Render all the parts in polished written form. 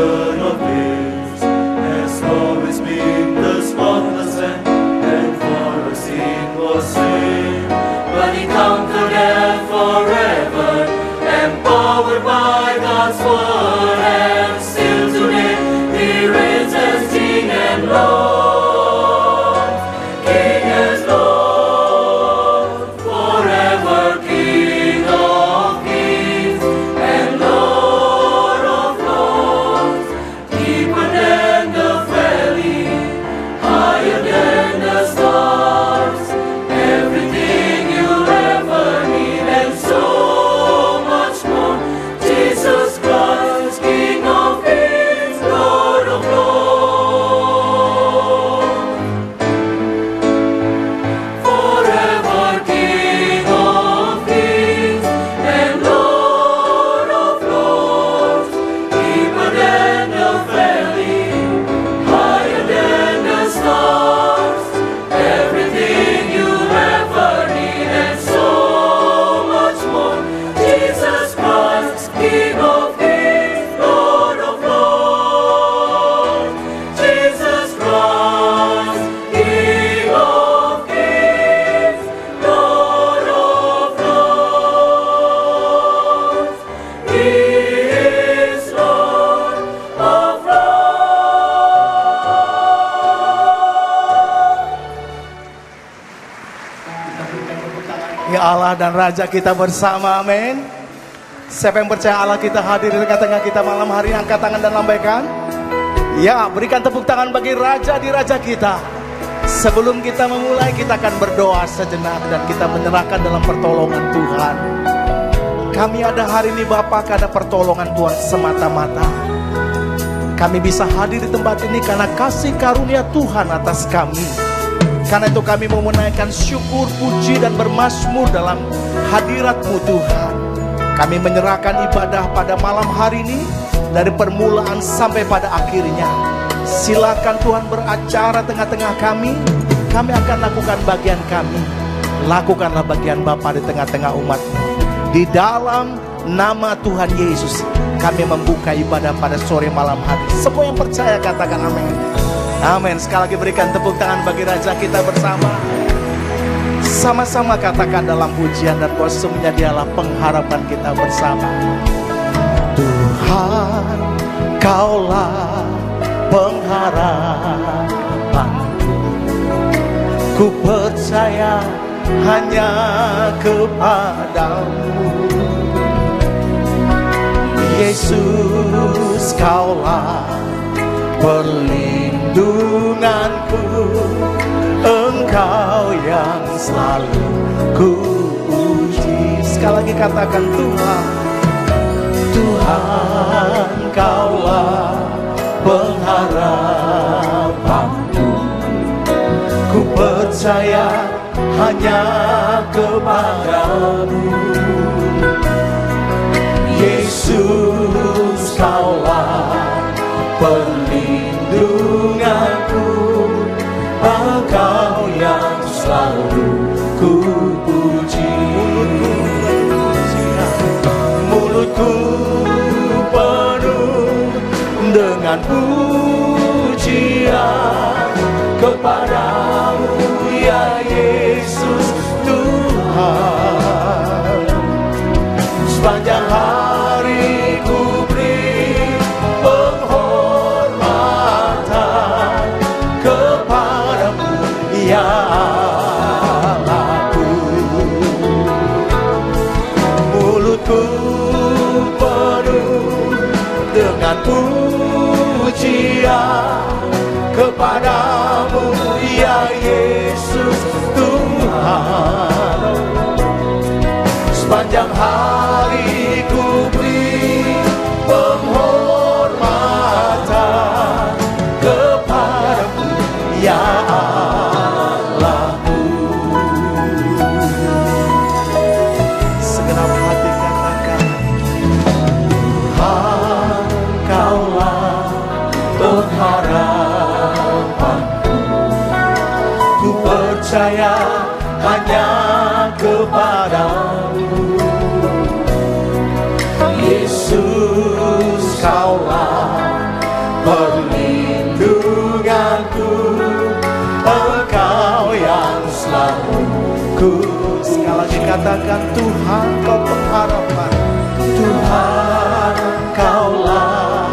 Son of His has always been the spotless Lamb, and for our sin was slain. But He conquered death forever, empowered by God's word, and still today He reigns as King and Lord, King and Lord, forever King of kings and Lord of lords, deeper than the valley, higher than the stars, everything you'll ever need and so much more. Jesus Christ, King of kings, Lord of lords, forever King of kings and Lord of lords, deeper than the valley, higher than the stars, everything you ever need and so much more. Jesus Christ, King of kings, Lord of lords, Jesus Christ, King of kings, Lord of lords, He is Lord of Ya Allah dan Raja kita bersama, amin. Siapa yang percaya Allah kita hadir di tengah-tengah kita malam hari ini, angkat tangan dan lambaikan. Ya, berikan tepuk tangan bagi Raja di Raja kita. Sebelum kita memulai, kita akan berdoa sejenak dan kita menyerahkan dalam pertolongan Tuhan. Kami ada hari ini Bapa karena pertolongan Tuhan semata-mata. Kami bisa hadir di tempat ini karena kasih karunia Tuhan atas kami. Karena itu kami mau menaikkan syukur, puji dan bermazmur dalam hadirat-Mu Tuhan. Kami menyerahkan ibadah pada malam hari ini dari permulaan sampai pada akhirnya. Silakan Tuhan beracara tengah-tengah kami. Kami akan lakukan bagian kami. Lakukanlah bagian Bapa di tengah-tengah umat-Mu. Di dalam nama Tuhan Yesus kami membuka ibadah pada sore malam hari. Semua yang percaya katakan amin. Amin. Sekali lagi berikan tepuk tangan bagi Raja kita bersama. Sama-sama katakan dalam pujian dan kostumnya, Dialah pengharapan kita bersama. Tuhan, Kaulah pengharapanku. Ku percaya hanya kepadamu. Yesus, Kaulah perlindunganku, Engkau yang selalu ku puji. Sekali lagi katakan Tuhan, Tuhan Kaulah pengharapanku. Ku percaya hanya kepadamu. Yesus, Kaulah perlindunganku, Engkau yang selalu ku puji. Mulutku penuh dengan pujian kepadamu, ya Yesus Tuhan. Sepanjang hari ku beri penghormatan kepadamu, ya Allahku. Mulutku penuh dengan pujian kepadamu, ya Yesus Tuhan. Sepanjang hari ku beri penghormatan kepadamu, ya Allahku. Segenap hati katakan, Tuhan Kaulah pengharapanku. Ku percaya hanya kepadamu. Yesus Kaulah perlindunganku, Engkau yang selalu ku. Sekali lagi katakan, Tuhan kau pengharapan. Tuhan, Kaulah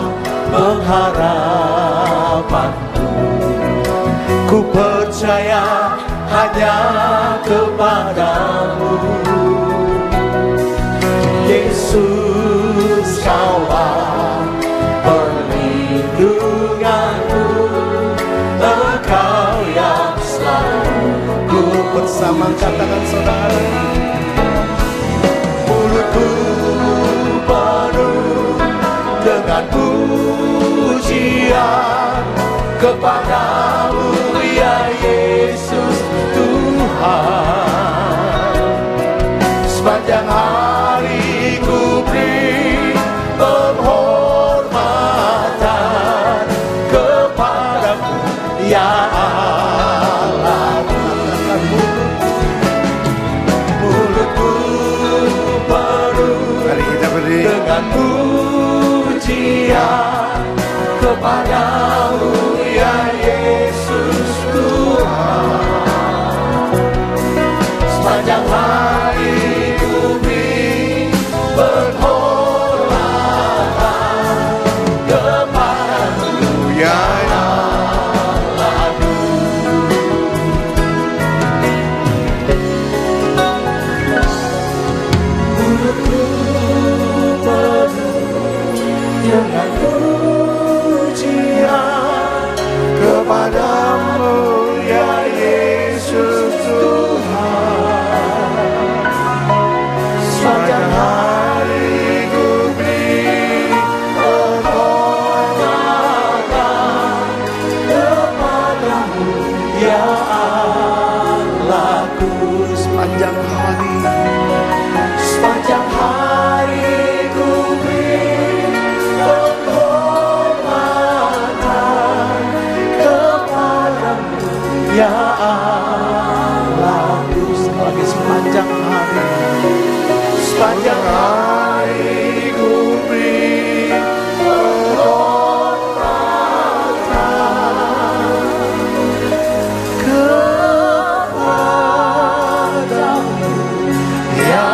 pengharapanku. Ku percaya hanya kepadamu, Yesus, Kaulah perlindunganku, Engkau yang selalu ku. Bersama katakan saudara, mulutku penuh dengan pujian kepadamu, ya Yesus Tuhan. Sepanjang hari ku beri penghormatan kepadamu, ya Allah. Mulutku penuh mari kita berdiri dengan pujian kepadamu, ya Yesus Tuhan. Sepanjang hari ku beri penghormatan kepadamu, ya Allahku. Mulutku penuh dengan pujian kepadamu, ya Yesus Tuhan. Sepanjang hari ku beri penghormatan kepadamu, ya Allahku. sepanjang hari. Sepanjang hari ku beri penghormatan kepadamu, ya Allah. Lagi sepanjang hari. Sepanjang hari ku beri penghormatan kepadamu, ya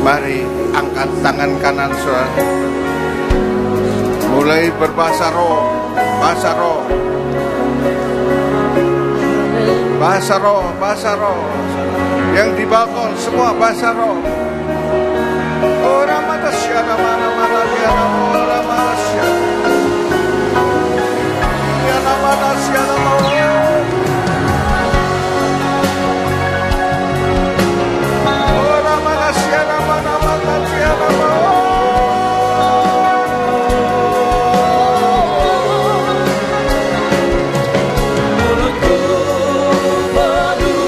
Mari angkat tangan kanan saudara. Mulai berbahasa roh, bahasa roh, bahasa roh, bahasa roh. Yang di balkon semua bahasa roh. Ora matasyana mana mana diana ora matasyana. Diana matasyana mau. Ora matasyana mana mana diana mau. mulutku penuh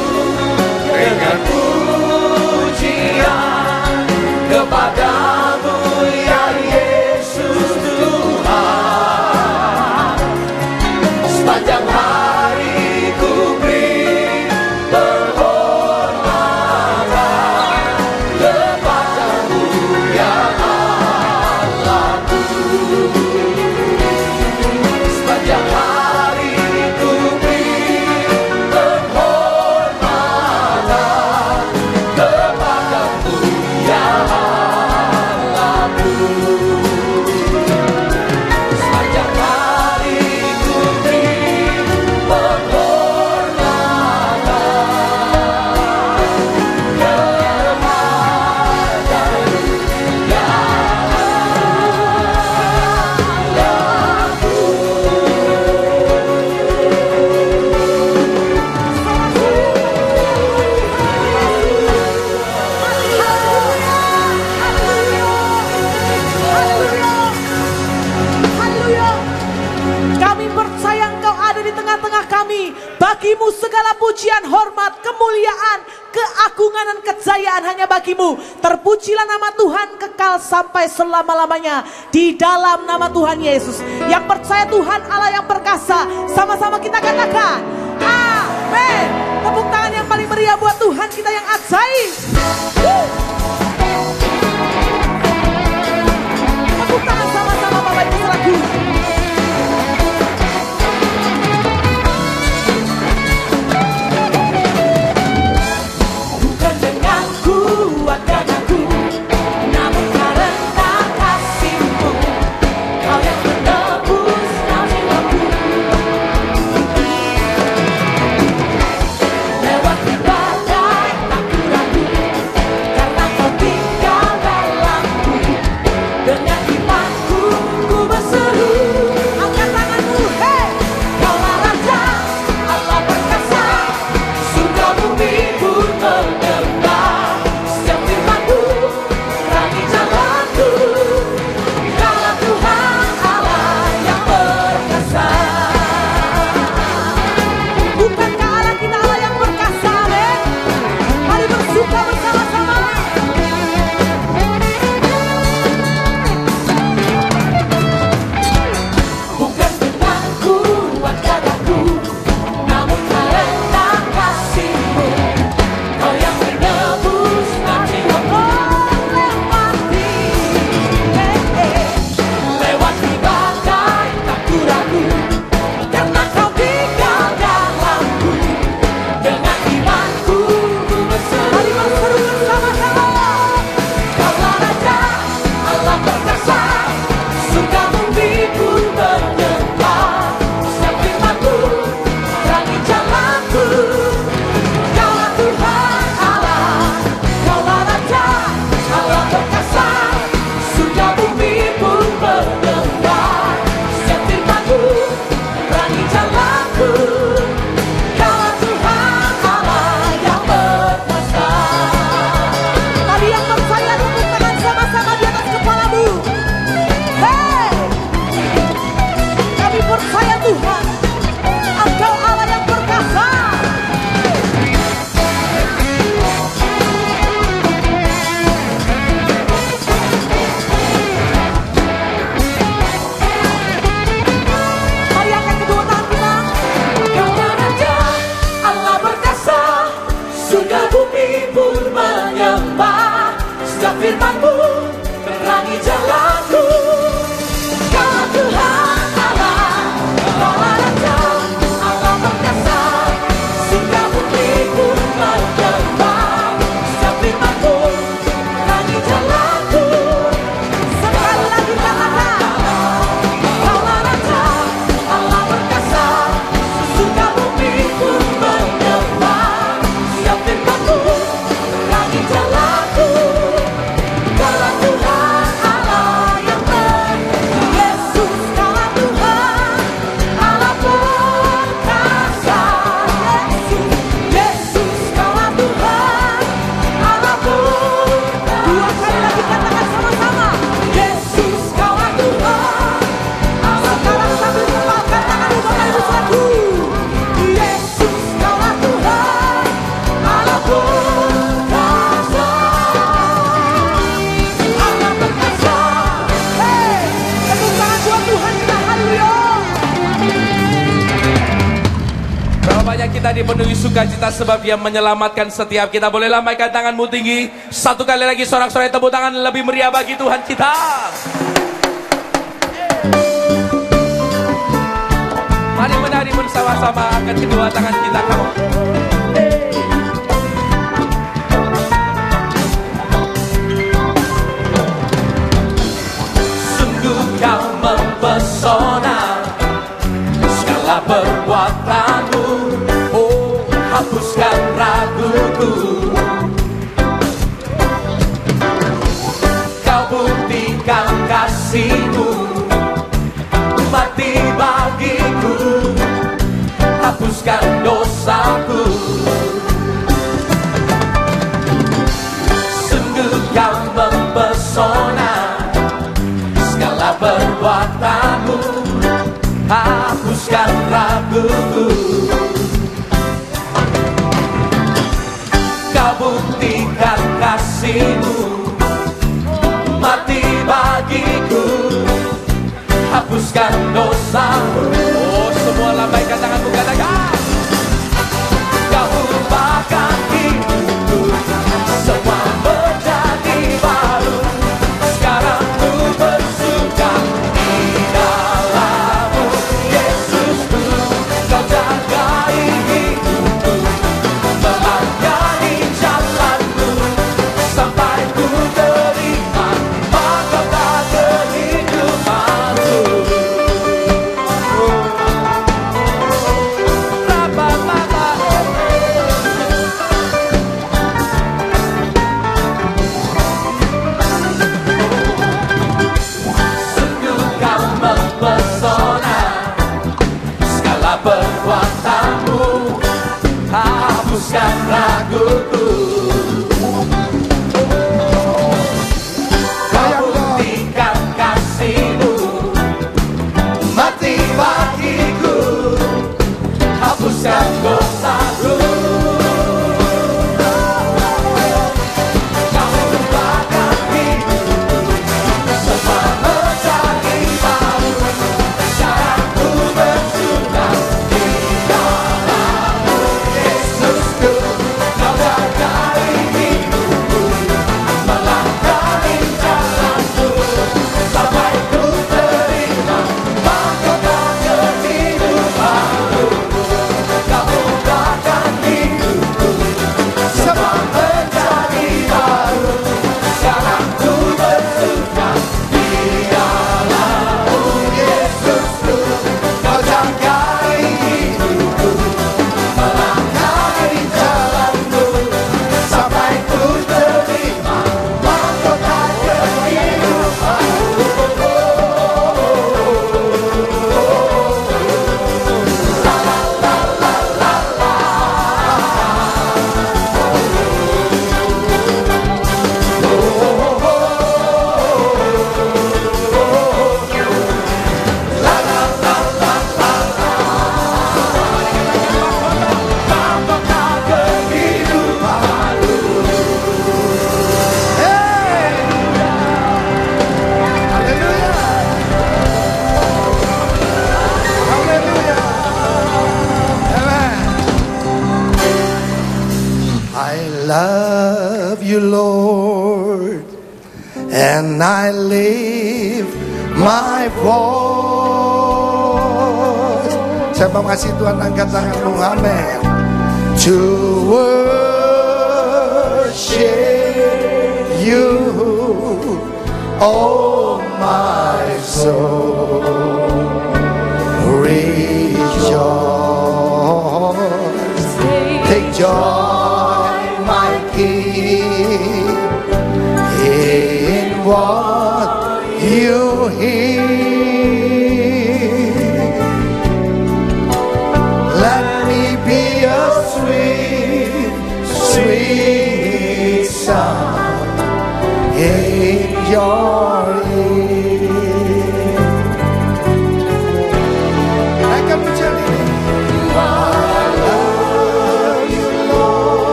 dengan pujian kepadamu, ya Yesus Tuhan. keagungan dan kejayaan hanya bagimu. Terpujilah nama Tuhan kekal sampai selama-lamanya. Di dalam nama Tuhan Yesus. Yang percaya Tuhan Allah yang perkasa, sama-sama kita katakan amin. Tepuk tangan yang paling meriah buat Tuhan kita yang ajaib. Tepuk tangan sama-sama Bapak Ibu selaku. Bukan dengan kuat dadaku, namun karena kasih-Mu, Kau yang menebus jiwaku. Lewati badai tak ku ragu, karena Kau tinggal dalamku. Dengan imanku ku berseru, angkat tanganmu, hey! Kaulah Raja, Allah perkasa, surga bumi pun berdebar. Setiap firman-Mu terangi jalanku. Kaulah Tuhan Allah yang perkasa. Bukankah Allah kita Allah yang perkasa, amin? Mari bersuka bersama-sama. Bukan dengan kuat dadaku, namun karena kasih-Mu, Kau yang menebus jiwaku. Lewati badai tak ku ragu, karena Kau tinggal dalamku. Dengan imanku ku berseru. Mari berseru bersama-sama. Kaulah Raja, Allah perkasa, surga bumi pun berdebar. Setiap firman-Mu terangi jalanku. Kaulah Tuhan Allah, Kaulah Raja, Allah perkasa, surga bumi pun berdebar. Setiap firman-Mu terangi jalanku. Kaulah Tuhan Allah yang perkasa. Mari yang percaya tepuk tangan sama-sama di atas kepalamu. Hey! Kami percaya Tuhan, Engkau Allah yang perkasa. Mari angkat kedua tangan kita. Kaulah Raja, Allah perkasa, surga bumi pun menyembah. Setiap firman-Mu terangi jalanku. Kaulah Tuhan Allah, Kaulah Raja, Allah perkasa, surga bumi pun menyembah. Setiap firman-Mu terangi jalanku. Sekali lagi katakan, Kaulah Raja, Allah perkasa, surga bumi pun menyembah. Setiap firman-Mu terangi jalanku. Kaulah Tuhan Allah yang Yesus, Kaulah Tuhan Allah perkasa. Yesus, Kaulah Tuhan Allah perkasa. Dua kali lagi katakan sama-sama. Yesus, Kaulah Tuhan. Sekarang sambil melambaikan tanganmu Bapak Ibu selaku. Yesus, Kaulah Tuhan Allah perkasa. Allah perkasa. Hey, tepuk tangan buat Tuhan kita, haleluya. Berapa banyak kita dipenuhi sukacita sebab Dia menyelamatkan setiap kita. Boleh lambaikan tanganmu tinggi. Satu kali lagi sorak-sorai tepuk tangan lebih meriah bagi Tuhan kita. Mari menari bersama-sama, angkat kedua tangan kita. Kamu sungguh Kau mempesona, segala perbuatanmu, oh hapuskan raguku. Kau buktikan kasih-Mu, mati bagiku, hapuskan dosaku. Sungguh Kau mempesona, segala perbuatanmu, hapuskan raguku. Kau buktikan kasih-Mu, mati bagiku, hapuskan dosa. Oh, semua lambaikan tanganmu, katakan. Kau ubahkan hidupku, semua menjadi baru. Sekarang ku bersuka di dalam-Mu, Yesusku. Kau jagai hidupku, melayani jalan-Mu, sampai ku terima mahkota kehidupan-Ku. Sungguh kau mempesona, segala perbuatan-Mu hapuskan raguku. Kau buktikan kasih-Mu, mati bagiku, hapuskan dosaku. Kau ubahkan hidupku, semua menjadi baru. Sekarang ku bersuka di dalam-Mu, Yesusku. Kau jagai hidupku, melangkahi jalan-Mu, sampai ku terima mahkota kehidupan-Ku. Kau ubahkan hidupku, semua menjadi baru. Sekarang ku bersuka di dalam-Mu, Yesusku. Kau jagai hidupku, melangkahi jalan-Mu, sampai ku terima mahkota kehidupan-Ku. I love you, Lord, and I lift my voice. Saya mau kasih Tuhan, angkat tanganmu, amin. To worship you, oh my soul, rejoice, take joy, my King, in what you hear. Let me be a sweet, sweet sound in your ear. Akan menjadi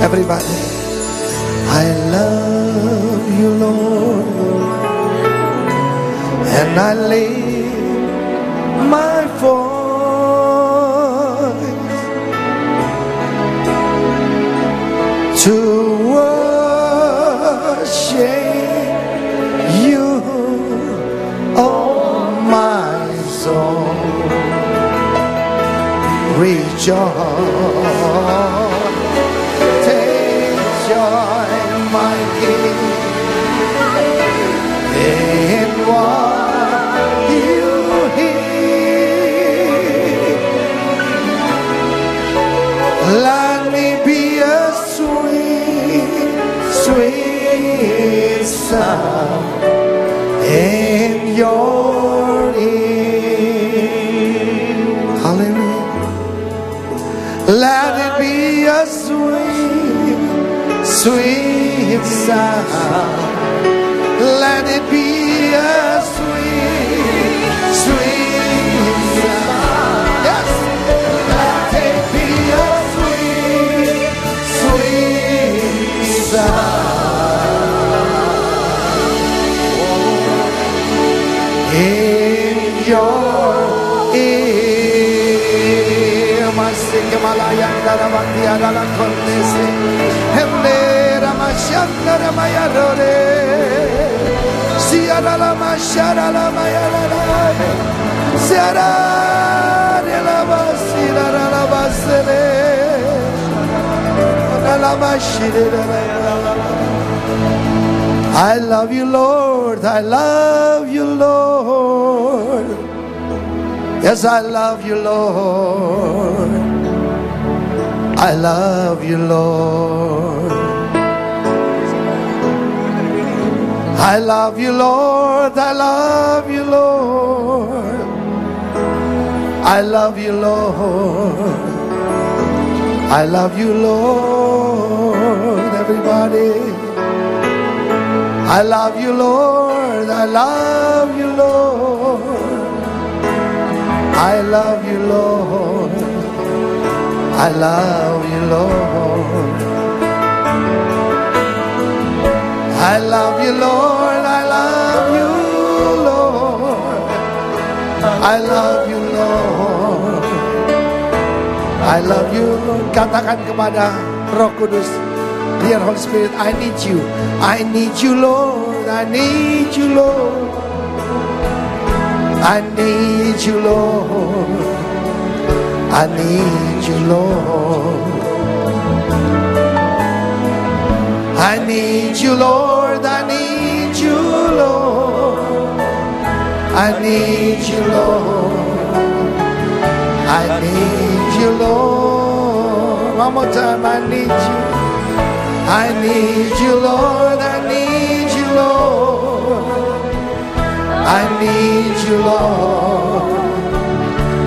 everybody. I love you, Lord, and I lift my voice to worship you, oh my soul. rejoice. Take joy, my King, in what you hear. Let me be a sweet, sweet sound in your ear. Hallelujah. Let it be a sweet, sweet sound. Let it be a sweet, sweet sound. Yes. Let it be a sweet, sweet sound in your ear. Masih kemalayan dalam hati adalah kondisi. Hendera masyandara mayarore. Siara la masyara la mayarara. Siara de la basira la basere. La mashira la. I love you, Lord. I love you, Lord. Yes, I love you, Lord. I love you, Lord. I love you, Lord. I love you, Lord. I love you, Lord. I love you, Lord. Everybody. I love you, Lord. I love you, Lord. I love you, Lord. I love you, Lord. I love you, Lord. I love you, Lord. I love you, Lord. I love you, Lord. Katakan kepada Roh Kudus, dear Holy Spirit, I need you. I need you, Lord. I need you, Lord. I need you, Lord. I need you, Lord. I need you, Lord. I need you, Lord. I need you, Lord. I need you, Lord. One more time, I need you. I need you, Lord. I need you, Lord. I need you, Lord.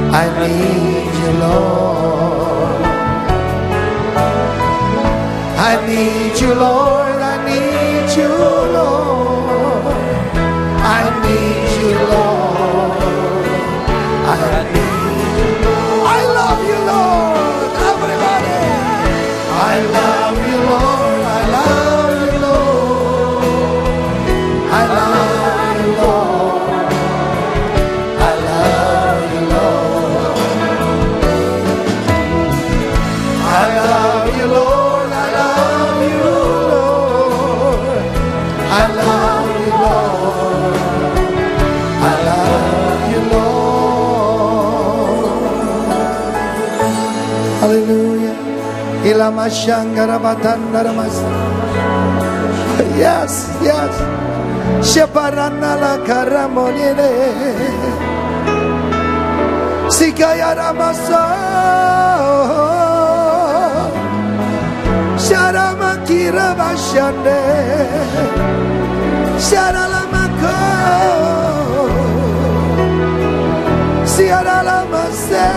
I need you, Lord. I need you, Lord. I need you, Lord. I need you, Lord. I need you, Lord. I love you, Lord. Everybody. I love you, Lord. I love you, Lord. I love you, Lord. I love you, Lord. I love you, Lord. I love you, Lord. I love you, Lord. I love you, Lord. Hallelujah. Ilama Shangara Batandara Mas. Yes, yes. Sheparana la Karamonine. Sikaya Ramasa. Sharamakira Bashande. Sharalamako. Siaralamase.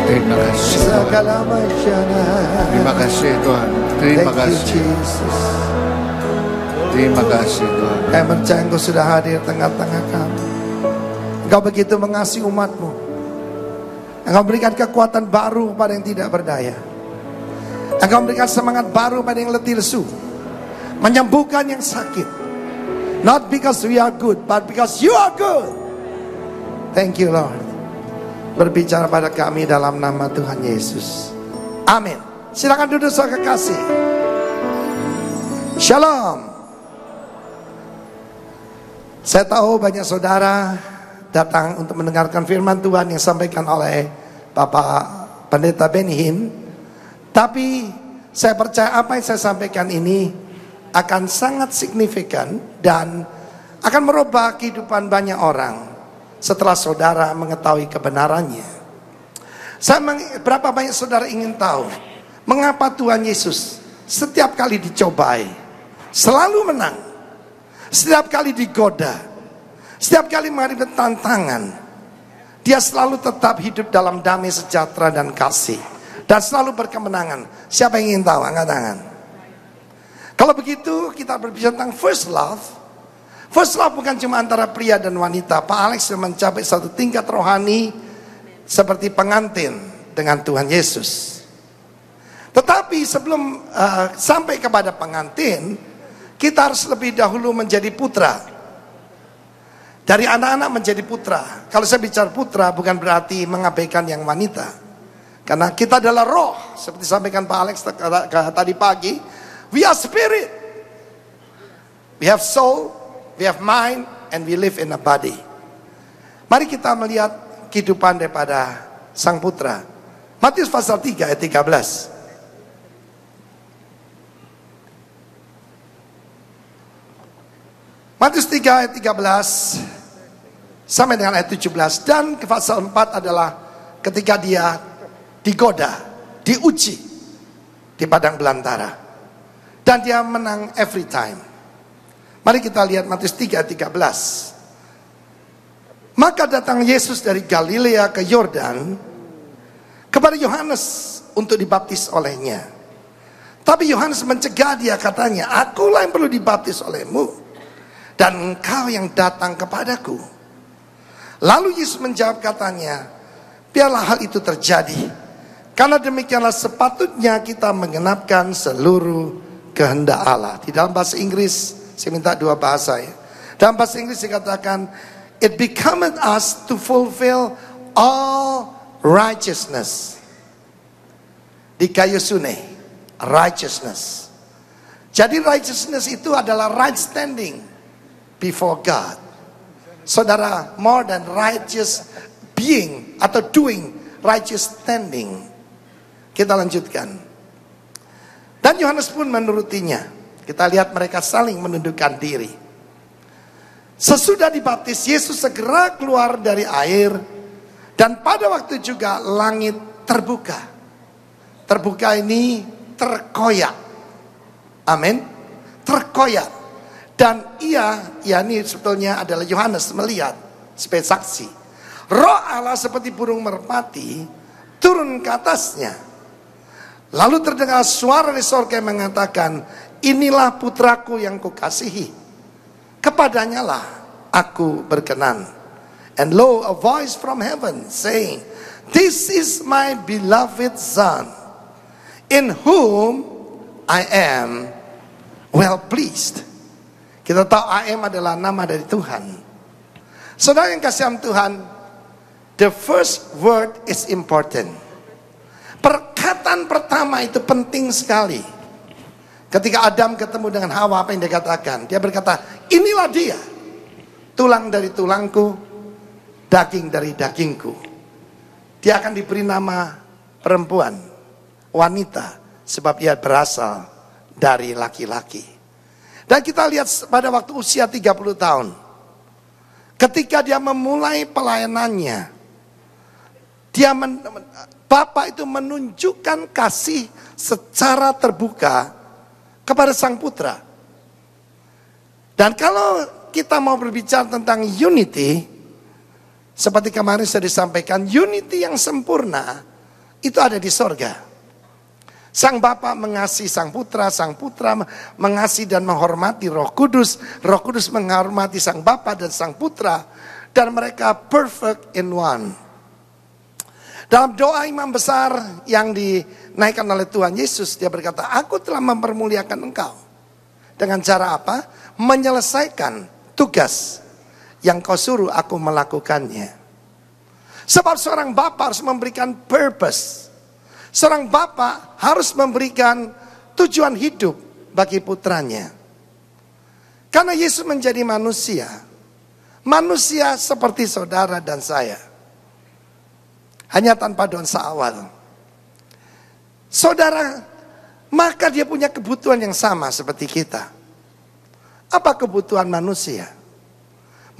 Terima kasih Tuhan. Terima kasih Tuhan. Terima kasih. Terima kasih Tuhan. Kami percaya Engkau sudah hadir tengah-tengah kami. Engkau begitu mengasihi umat-Mu. Engkau berikan kekuatan baru pada yang tidak berdaya. Engkau berikan semangat baru pada yang letih lesu. Menyembuhkan yang sakit. Not because we are good, but because you are good. Thank you, Lord. Berbicara pada kami dalam nama Tuhan Yesus. Amin. Silakan duduk saudara kekasih. Shalom. Saya tahu banyak saudara datang untuk mendengarkan firman Tuhan yang disampaikan oleh Bapak Pendeta Benny Hinn. Tapi saya percaya apa yang saya sampaikan ini akan sangat signifikan dan akan merubah kehidupan banyak orang setelah saudara mengetahui kebenarannya. Berapa banyak saudara ingin tahu mengapa Tuhan Yesus setiap kali dicobai selalu menang, setiap kali digoda, setiap kali menghadapi tantangan, dia selalu tetap hidup dalam damai sejahtera dan kasih, dan selalu berkemenangan. Siapa yang ingin tahu? Angkat tangan. Kalau begitu kita berbicara tentang first love. First love bukan cuma antara pria dan wanita. Pak Alex sudah mencapai satu tingkat rohani seperti pengantin dengan Tuhan Yesus. Tetapi sebelum sampai kepada pengantin, kita harus lebih dahulu menjadi putra. Dari anak-anak menjadi putra. Kalau saya bicara putra bukan berarti mengabaikan yang wanita. Karena kita adalah roh. Seperti disampaikan Pak Alex tadi pagi. We are spirit. We have soul, we have mind, and we live in a body. Mari kita melihat kehidupan daripada sang putra. Matius pasal 3 ayat 13. Matius 3 ayat 13 sampai dengan ayat 17. Dan ke pasal 4 adalah ketika dia digoda, diuji di padang belantara. Dan dia menang every time. Mari kita lihat Matius 3 ayat 13. Maka datang Yesus dari Galilea ke Yordan kepada Yohanes untuk dibaptis olehnya. Tapi Yohanes mencegah dia, katanya, akulah yang perlu dibaptis olehmu, dan engkau yang datang kepadaku. Lalu Yesus menjawab, katanya, biarlah hal itu terjadi, karena demikianlah sepatutnya kita menggenapkan seluruh kehendak Allah. Di dalam bahasa Inggris, saya minta dua bahasa ya. Dalam bahasa Inggris dikatakan, it becometh us to fulfill all righteousness. Di Kayusune, righteousness. Jadi righteousness itu adalah right standing before God. Saudara, more than righteous being atau doing, righteous standing. Kita lanjutkan. Dan Yohanes pun menurutinya. Kita lihat mereka saling menundukkan diri. Sesudah dibaptis, Yesus segera keluar dari air. Dan pada waktu juga langit terbuka. Terbuka ini terkoyak. Amin. Terkoyak. Dan ini sebetulnya adalah Yohanes melihat sebagai saksi. Roh Allah seperti burung merpati turun ke atasnya. Lalu terdengar suara di sorga yang mengatakan, inilah putraku yang kukasihi, kepadanya lah aku berkenan. And lo, a voice from heaven saying, this is my beloved son, in whom I am well pleased. Kita tahu I am adalah nama dari Tuhan. Saudara yang kasih Tuhan, the first word is important. Perkataan pertama itu penting sekali. Ketika Adam ketemu dengan Hawa, apa yang dia katakan? Dia berkata, inilah dia, tulang dari tulangku, daging dari dagingku. Dia akan diberi nama perempuan, wanita, sebab ia berasal dari laki-laki. Dan kita lihat pada waktu usia 30 tahun, ketika dia memulai pelayanannya, Bapak itu menunjukkan kasih secara terbuka kepada sang putra. Dan kalau kita mau berbicara tentang unity, seperti kemarin sudah disampaikan, unity yang sempurna itu ada di sorga. Sang Bapa mengasihi sang putra mengasihi dan menghormati Roh Kudus menghormati sang Bapa dan sang putra, dan mereka perfect in one. Dalam doa imam besar yang dinaikkan oleh Tuhan Yesus, dia berkata, aku telah mempermuliakan engkau. Dengan cara apa? Menyelesaikan tugas yang kau suruh aku melakukannya. Sebab seorang bapa harus memberikan purpose. Seorang bapa harus memberikan tujuan hidup bagi putranya. Karena Yesus menjadi manusia, manusia seperti saudara dan saya. Hanya tanpa dosa awal. Saudara, maka dia punya kebutuhan yang sama seperti kita. Apa kebutuhan manusia?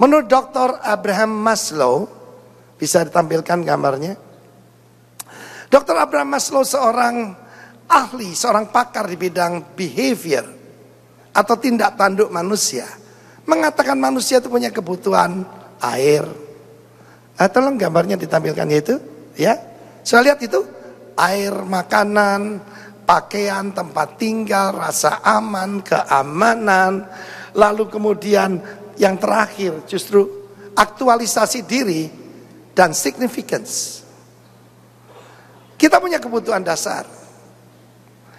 Menurut Dr. Abraham Maslow, bisa ditampilkan gambarnya. Dr. Abraham Maslow seorang ahli, seorang pakar di bidang behavior atau tindak tanduk manusia, mengatakan manusia itu punya kebutuhan air. Tolong gambarnya ditampilkan itu, ya. Saya lihat itu, air, makanan, pakaian, tempat tinggal, rasa aman, keamanan, lalu kemudian yang terakhir justru aktualisasi diri dan significance. Kita punya kebutuhan dasar.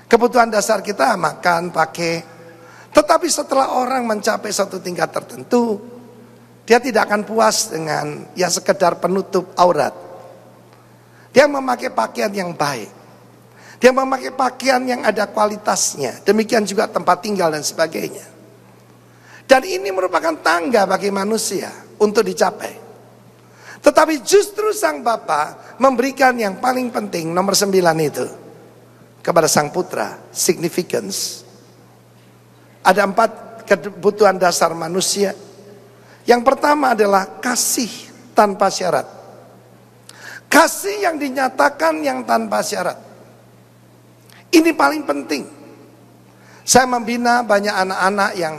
Kebutuhan dasar kita makan, pakai. Tetapi setelah orang mencapai satu tingkat tertentu, dia tidak akan puas dengan yang sekedar penutup aurat. Dia memakai pakaian yang baik. Dia memakai pakaian yang ada kualitasnya. Demikian juga tempat tinggal dan sebagainya. Dan ini merupakan tangga bagi manusia untuk dicapai. Tetapi justru Sang Bapa memberikan yang paling penting, nomor 9 itu, kepada Sang Putra, significance. Ada 4 kebutuhan dasar manusia. Yang pertama adalah kasih tanpa syarat. Kasih yang dinyatakan yang tanpa syarat. Ini paling penting. Saya membina banyak anak-anak yang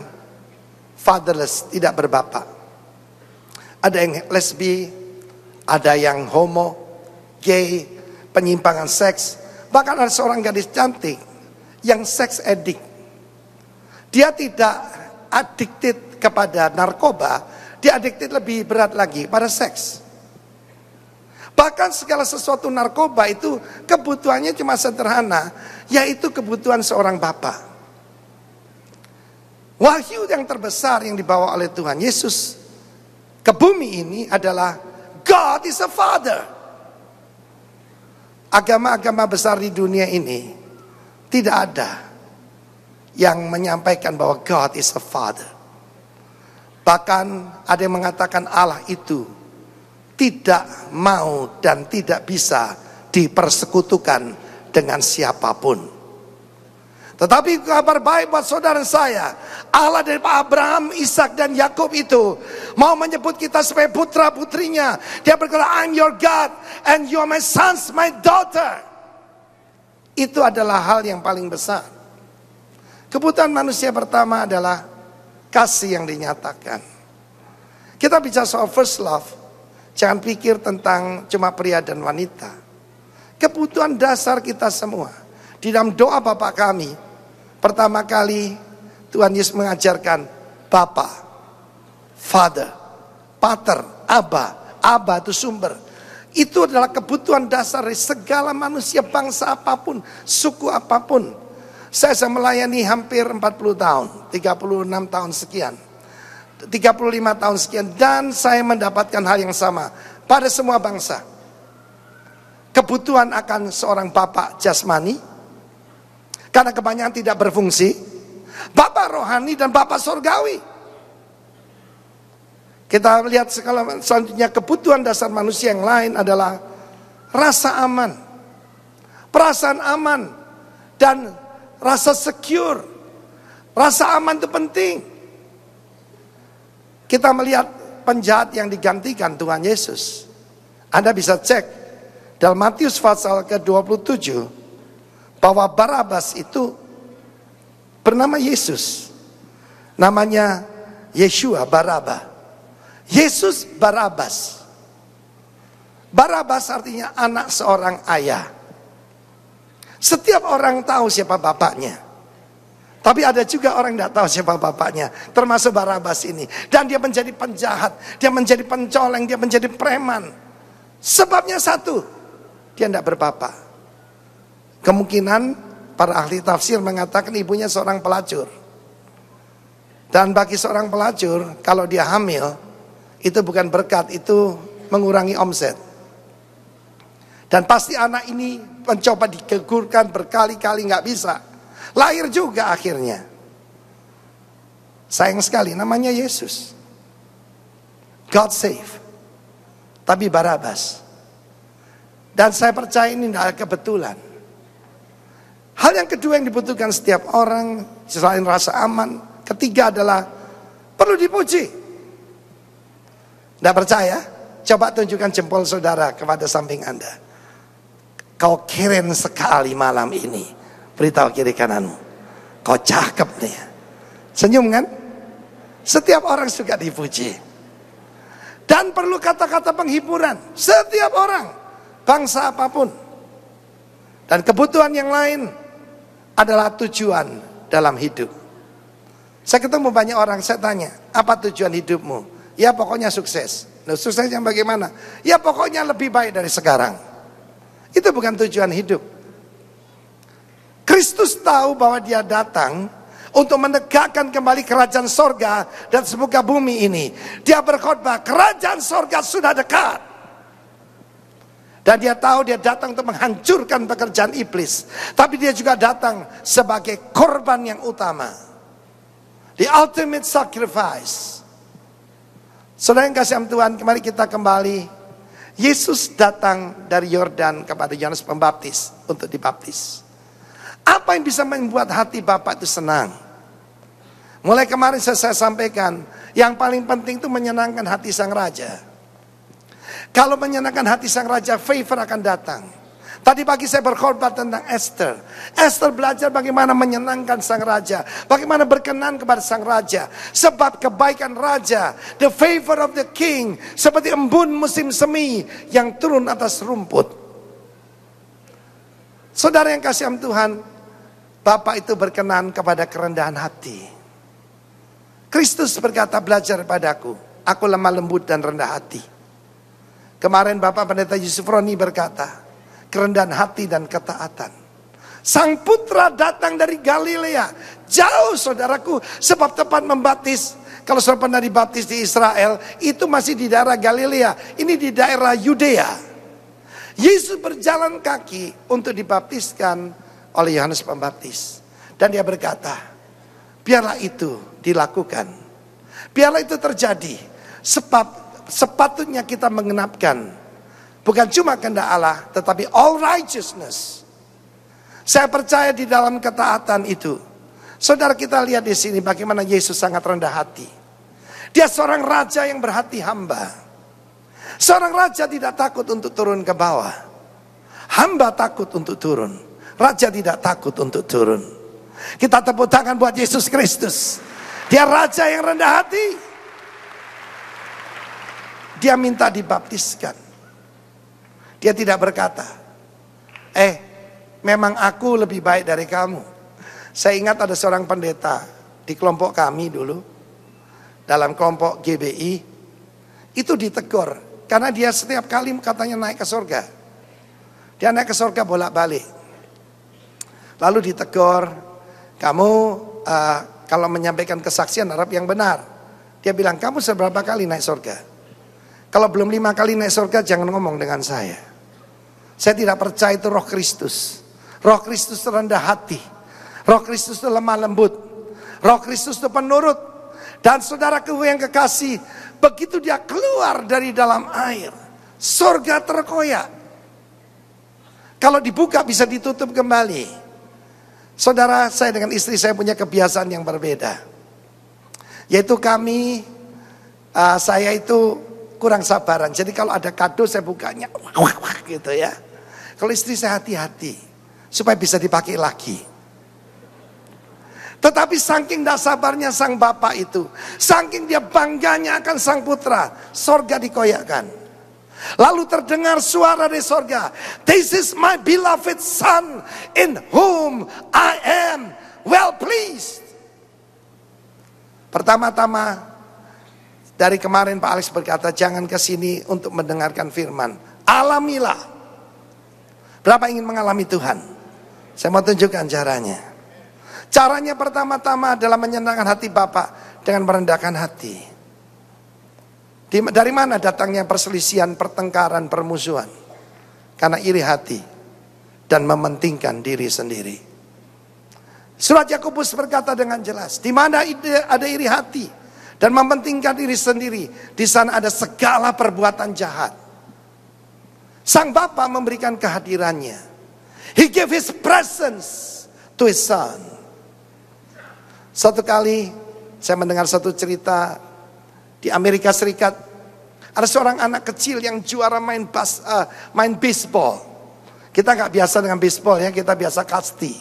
fatherless, tidak berbapak. Ada yang lesbi, ada yang homo, gay, penyimpangan seks. Bahkan ada seorang gadis cantik yang seks addict. Dia tidak addicted kepada narkoba, dia addicted lebih berat lagi pada seks. Bahkan segala sesuatu narkoba itu kebutuhannya cuma sederhana, yaitu kebutuhan seorang bapa. Wahyu yang terbesar yang dibawa oleh Tuhan Yesus ke bumi ini adalah God is a Father. Agama-agama besar di dunia ini tidak ada yang menyampaikan bahwa God is a Father. Bahkan ada yang mengatakan Allah itu tidak mau dan tidak bisa dipersekutukan dengan siapapun. Tetapi kabar baik buat saudara saya, Allah dari Abraham, Ishak dan Yakub itu mau menyebut kita sebagai putra putrinya. Dia berkata, I'm your God and you are my sons, my daughter. Itu adalah hal yang paling besar. Kebutuhan manusia pertama adalah kasih yang dinyatakan. Kita bicara soal first love, jangan pikir tentang cuma pria dan wanita. Kebutuhan dasar kita semua. Di dalam doa Bapa kami, pertama kali Tuhan Yesus mengajarkan Bapa, Father, Pater, Abba itu sumber. Itu adalah kebutuhan dasar dari segala manusia, bangsa apapun, suku apapun. Saya melayani hampir 40 tahun, 36 tahun sekian, 35 tahun sekian. Dan saya mendapatkan hal yang sama pada semua bangsa. Kebutuhan akan seorang bapak jasmani, karena kebanyakan tidak berfungsi, bapak rohani dan bapak surgawi. Kita lihat selanjutnya kebutuhan dasar manusia yang lain adalah rasa aman, perasaan aman, dan rasa secure. Rasa aman itu penting. Kita melihat penjahat yang digantikan Tuhan Yesus. Anda bisa cek dalam Matius pasal ke-27 bahwa Barabas itu bernama Yesus. Namanya Yeshua Baraba. Yesus Barabas. Barabas artinya anak seorang ayah. Setiap orang tahu siapa bapaknya. Tapi ada juga orang tidak tahu siapa bapaknya. Termasuk Barabas ini. Dan dia menjadi penjahat. Dia menjadi pencoleng. Dia menjadi preman. Sebabnya satu. Dia tidak berbapak. Kemungkinan para ahli tafsir mengatakan ibunya seorang pelacur. Dan bagi seorang pelacur, kalau dia hamil, itu bukan berkat, itu mengurangi omset. Dan pasti anak ini mencoba digugurkan berkali-kali, nggak bisa. Lahir juga akhirnya. Sayang sekali, namanya Yesus. God save. Tapi Barabas. Dan saya percaya ini tidak kebetulan. Hal yang kedua yang dibutuhkan setiap orang selain rasa aman, ketiga adalah perlu dipuji. Tidak percaya? Coba tunjukkan jempol saudara kepada samping Anda. Kau keren sekali malam ini. Beritahu kiri kananmu. Kau cakep nih. Senyum kan? Setiap orang suka dipuji. Dan perlu kata-kata penghiburan. Setiap orang. Bangsa apapun. Dan kebutuhan yang lain adalah tujuan dalam hidup. Saya ketemu banyak orang, saya tanya, apa tujuan hidupmu? Ya pokoknya sukses. Nah, suksesnya bagaimana? Ya pokoknya lebih baik dari sekarang. Itu bukan tujuan hidup. Kristus tahu bahwa dia datang untuk menegakkan kembali kerajaan sorga dan semoga bumi ini. Dia berkhotbah, kerajaan sorga sudah dekat. Dan dia tahu dia datang untuk menghancurkan pekerjaan iblis. Tapi dia juga datang sebagai korban yang utama. The ultimate sacrifice. Saudara yang kasih Tuhan, mari kita kembali. Yesus datang dari Yordan kepada Yohanes Pembaptis untuk dibaptis. Apa yang bisa membuat hati Bapak itu senang? Mulai kemarin saya sampaikan, yang paling penting itu menyenangkan hati sang raja. Kalau menyenangkan hati sang raja, favor akan datang. Tadi pagi saya berkhotbah tentang Esther. Esther belajar bagaimana menyenangkan sang raja, bagaimana berkenan kepada sang raja. Sebab kebaikan raja, the favor of the king, seperti embun musim semi yang turun atas rumput. Saudara yang kasih Tuhan, Bapak itu berkenan kepada kerendahan hati. Kristus berkata, belajar padaku, aku lemah lembut dan rendah hati. Kemarin Bapak Pendeta Yusuf Roni berkata, kerendahan hati dan ketaatan. Sang putra datang dari Galilea, jauh saudaraku, sebab tempat membaptis. Kalau saudara pernah dibaptis di Israel, itu masih di daerah Galilea, ini di daerah Yudea. Yesus berjalan kaki untuk dibaptiskan oleh Yohanes Pembaptis. Dan dia berkata, biarlah itu dilakukan. Biarlah itu terjadi. Sebab sepatutnya kita mengenapkan bukan cuma kehendak Allah, tetapi all righteousness. Saya percaya di dalam ketaatan itu. Saudara, kita lihat di sini bagaimana Yesus sangat rendah hati. Dia seorang raja yang berhati hamba. Seorang raja tidak takut untuk turun ke bawah. Hamba takut untuk turun. Raja tidak takut untuk turun. Kita tepuk tangan buat Yesus Kristus. Dia raja yang rendah hati. Dia minta dibaptiskan. Dia tidak berkata, memang aku lebih baik dari kamu. Saya ingat ada seorang pendeta di kelompok kami dulu, dalam kelompok GBI, itu ditegur. Karena dia setiap kali katanya naik ke surga. Dia naik ke surga bolak-balik. Lalu ditegur, kamu kalau menyampaikan kesaksian harap yang benar. Dia bilang, kamu seberapa kali naik surga? Kalau belum 5 kali naik surga, jangan ngomong dengan saya. Saya tidak percaya itu roh Kristus. Roh Kristus itu rendah hati. Roh Kristus itu lemah lembut. Roh Kristus itu penurut. Dan saudaraku yang kekasih, begitu dia keluar dari dalam air, surga terkoyak. Kalau dibuka bisa ditutup kembali. Saudara, saya dengan istri saya punya kebiasaan yang berbeda. Yaitu kami, saya itu kurang sabaran. Jadi kalau ada kado saya bukanya gitu ya. Kalau istri saya hati-hati supaya bisa dipakai lagi. Tetapi saking tidak sabarnya sang bapak itu, saking dia bangganya akan sang putra, sorga dikoyakkan. Lalu terdengar suara dari sorga, "This is my beloved son in whom I am well pleased." Pertama-tama dari kemarin Pak Alex berkata, jangan ke sini untuk mendengarkan firman. Alamilah. Berapa ingin mengalami Tuhan? Saya mau tunjukkan caranya. Caranya pertama-tama adalah menyenangkan hati Bapak dengan merendahkan hati. Dari mana datangnya perselisihan, pertengkaran, permusuhan? Karena iri hati dan mementingkan diri sendiri. Surat Yakobus berkata dengan jelas, di mana ada iri hati dan mementingkan diri sendiri. Di sana ada segala perbuatan jahat. Sang Bapa memberikan kehadirannya. He gave his presence to his son. Satu kali saya mendengar satu cerita di Amerika Serikat. Ada seorang anak kecil yang juara main baseball. Kita nggak biasa dengan baseball ya, kita biasa kasti.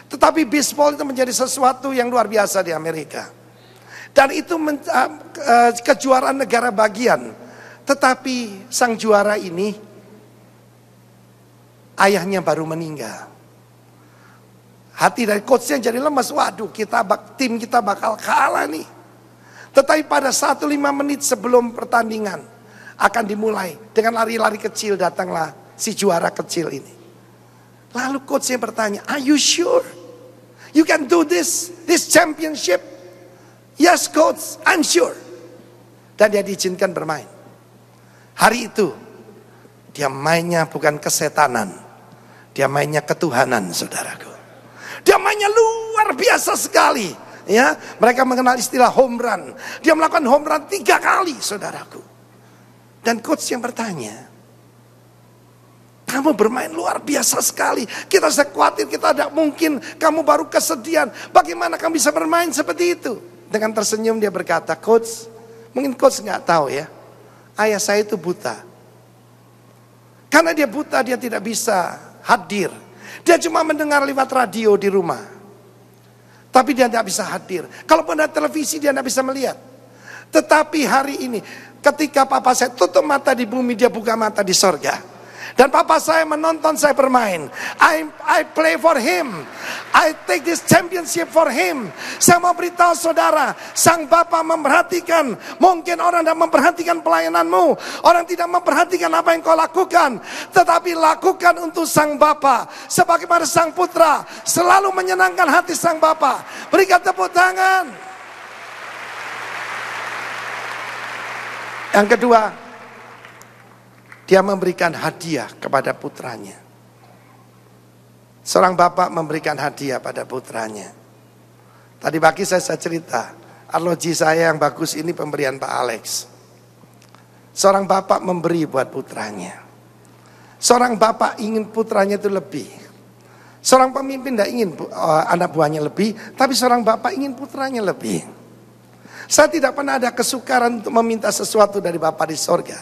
Tetapi baseball itu menjadi sesuatu yang luar biasa di Amerika. Dan itu kejuaraan negara bagian. Tetapi sang juara ini, ayahnya baru meninggal. Hati dari coachnya jadi lemas. Waduh, tim kita bakal kalah nih. Tetapi pada 1-5 menit sebelum pertandingan akan dimulai, dengan lari-lari kecil datanglah si juara kecil ini. Lalu coachnya bertanya, "Are you sure you can do this championship?" "Yes coach, I'm sure." Dan dia diizinkan bermain. Hari itu dia mainnya bukan kesetanan, dia mainnya ketuhanan, saudaraku. Dia mainnya luar biasa sekali. Ya, mereka mengenal istilah home run. Dia melakukan home run 3 kali, saudaraku. Dan coach yang bertanya, "Kamu bermain luar biasa sekali. Kita khawatir, kita tidak mungkin. Kamu baru kesedihan. Bagaimana kamu bisa bermain seperti itu?" Dengan tersenyum dia berkata, "Coach, mungkin coach nggak tahu ya. Ayah saya itu buta. Karena dia buta, dia tidak bisa hadir. Dia cuma mendengar lewat radio di rumah. Tapi dia tidak bisa hadir. Kalaupun ada televisi dia tidak bisa melihat. Tetapi hari ini ketika papa saya tutup mata di bumi, dia buka mata di sorga. Dan papa saya menonton saya bermain. I play for him. I take this championship for him." Saya mau beritahu saudara, sang Bapa memperhatikan. Mungkin orang tidak memperhatikan pelayananmu, orang tidak memperhatikan apa yang kau lakukan. Tetapi lakukan untuk sang Bapa. Sebagaimana sang putra selalu menyenangkan hati sang Bapa. Berikan tepuk tangan. Yang kedua, dia memberikan hadiah kepada putranya. Seorang bapak memberikan hadiah pada putranya. Tadi pagi saya cerita, arloji saya yang bagus ini pemberian Pak Alex. Seorang bapak memberi buat putranya. Seorang bapak ingin putranya itu lebih. Seorang pemimpin tidak ingin anak buahnya lebih, tapi seorang bapak ingin putranya lebih. Saya tidak pernah ada kesukaran untuk meminta sesuatu dari Bapa di sorga.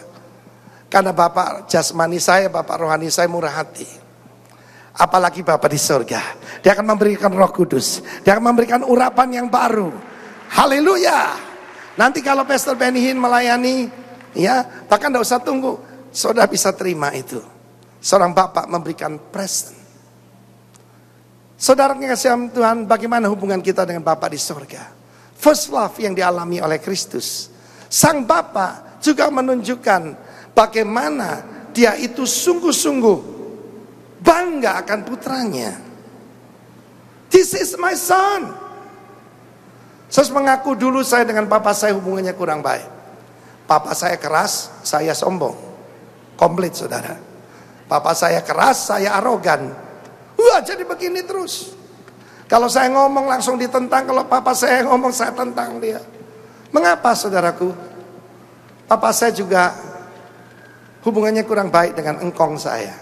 Karena Bapak jasmani saya, Bapak rohani saya murah hati. Apalagi Bapak di sorga. Dia akan memberikan Roh Kudus. Dia akan memberikan urapan yang baru. Haleluya. Nanti kalau Pastor Benny Hinn melayani, ya, bahkan tidak usah tunggu, saudara bisa terima itu. Seorang Bapak memberikan present. Saudara kasih Tuhan, bagaimana hubungan kita dengan Bapak di sorga? First love yang dialami oleh Kristus. Sang Bapa juga menunjukkan bagaimana dia itu sungguh-sungguh bangga akan putranya. "This is my son." Saya mengaku dulu saya dengan papa saya hubungannya kurang baik. Papa saya keras, saya sombong. Komplit saudara. Papa saya keras, saya arogan. Wah, jadi begini terus. Kalau saya ngomong langsung ditentang, kalau papa saya ngomong saya tentang dia. Mengapa saudaraku? Papa saya juga hubungannya kurang baik dengan engkong saya.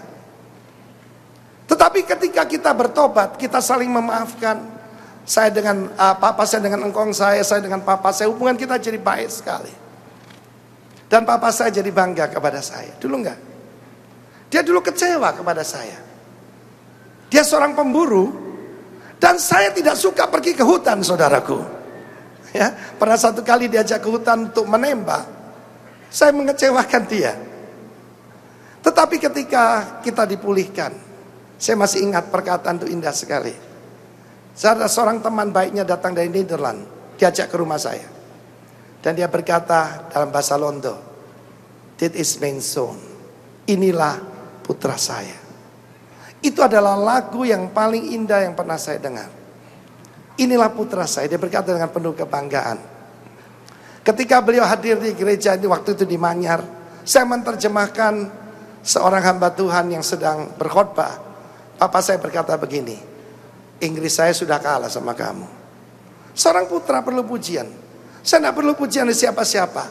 Tetapi ketika kita bertobat, kita saling memaafkan. Saya dengan papa saya dengan engkong saya dengan papa saya, hubungan kita jadi baik sekali. Dan papa saya jadi bangga kepada saya. Dulu enggak? Dia dulu kecewa kepada saya. Dia seorang pemburu. Dan saya tidak suka pergi ke hutan, saudaraku. Ya, pernah satu kali diajak ke hutan untuk menembak. Saya mengecewakan dia. Tetapi ketika kita dipulihkan, saya masih ingat perkataan itu indah sekali. Ada seorang teman baiknya datang dari Nederland, diajak ke rumah saya. Dan dia berkata dalam bahasa Londo, "Dit is mijn zoon." Inilah putra saya. Itu adalah lagu yang paling indah yang pernah saya dengar. Inilah putra saya. Dia berkata dengan penuh kebanggaan. Ketika beliau hadir di gereja ini waktu itu di Manyar, saya menerjemahkan seorang hamba Tuhan yang sedang berkhotbah. Papa saya berkata begini, "Inggris saya sudah kalah sama kamu." Seorang putra perlu pujian. Saya tidak perlu pujian dari siapa-siapa.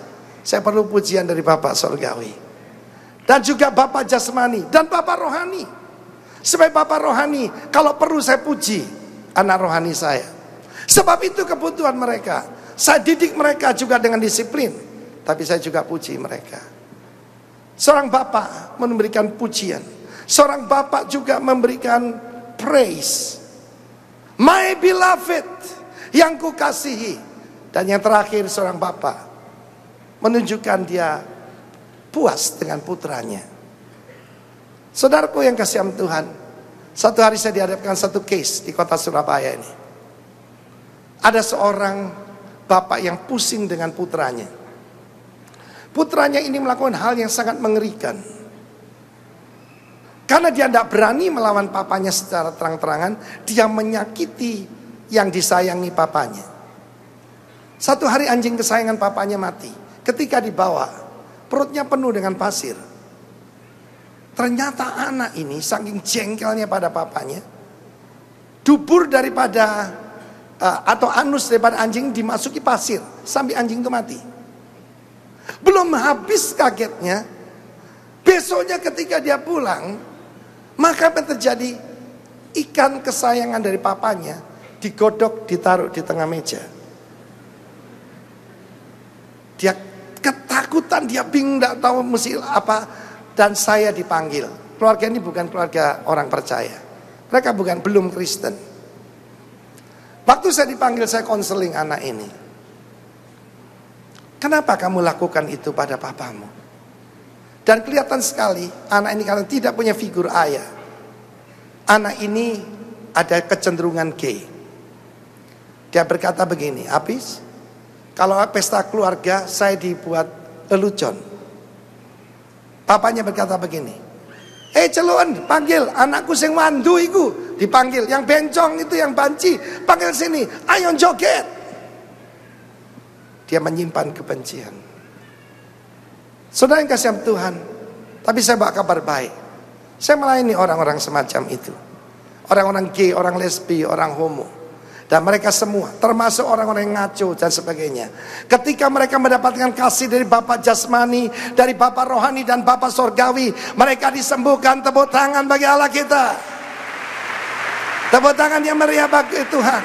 Saya perlu pujian dari Bapa Surgawi. Dan juga Bapa jasmani dan Bapa rohani. Sebagai Bapa rohani, kalau perlu saya puji anak rohani saya. Sebab itu kebutuhan mereka. Saya didik mereka juga dengan disiplin. Tapi saya juga puji mereka. Seorang bapak memberikan pujian. Seorang bapak juga memberikan praise. My beloved, yang kukasihi. Dan yang terakhir seorang bapak menunjukkan dia puas dengan putranya. Saudaraku yang kasihan Tuhan, satu hari saya dihadapkan satu case di kota Surabaya ini. Ada seorang bapak yang pusing dengan putranya. Putranya ini melakukan hal yang sangat mengerikan. Karena dia tidak berani melawan papanya secara terang-terangan, dia menyakiti yang disayangi papanya. Satu hari anjing kesayangan papanya mati. Ketika dibawa, perutnya penuh dengan pasir. Ternyata anak ini saking jengkelnya pada papanya, dubur daripada atau anus daripada anjing dimasuki pasir sampai anjing itu mati. Belum habis kagetnya, besoknya ketika dia pulang, maka apa yang terjadi? Ikan kesayangan dari papanya digodok, ditaruh di tengah meja. Dia ketakutan, dia bingung, tidak tahu mesti apa. Dan saya dipanggil. Keluarga ini bukan keluarga orang percaya. Mereka belum Kristen. Waktu saya dipanggil, saya konseling anak ini. Kenapa kamu lakukan itu pada papamu? Dan kelihatan sekali anak ini karena tidak punya figur ayah. Anak ini ada kecenderungan gay. Dia berkata begini, Apis, kalau pesta keluarga saya dibuat lelucon. Papanya berkata begini, celuan, panggil anakku sing mandu iku. Dipanggil, yang bencong itu, yang banci, panggil sini, ayo joget. Dia menyimpan kebencian. Saudara yang kasihan Tuhan, tapi saya bawa kabar baik. Saya melayani orang-orang semacam itu. Orang-orang gay, orang lesbi, orang homo. Dan mereka semua, termasuk orang-orang yang ngaco dan sebagainya. Ketika mereka mendapatkan kasih dari Bapa jasmani, dari Bapa rohani dan Bapa surgawi, mereka disembuhkan. Tepuk tangan bagi Allah kita. Tepuk tangan yang meriah bagi Tuhan.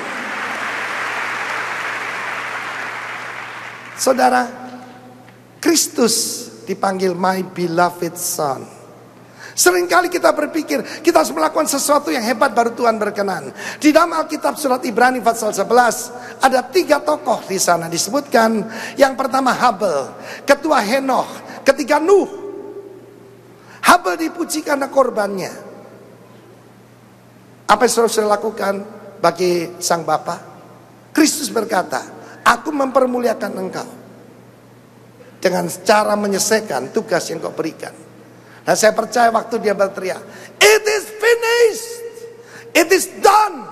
Saudara, Kristus dipanggil my beloved son. Seringkali kita berpikir kita harus melakukan sesuatu yang hebat baru Tuhan berkenan. Di dalam Alkitab surat Ibrani pasal 11 ada 3 tokoh di sana disebutkan. Yang pertama Habel, kedua Henokh, ketiga Nuh. Habel dipuji karena korbannya. Apa yang saudara lakukan bagi sang Bapa? Kristus berkata, aku mempermuliakan engkau dengan cara menyelesaikan tugas yang kau berikan. Dan saya percaya waktu dia berteriak, it is finished, it is done,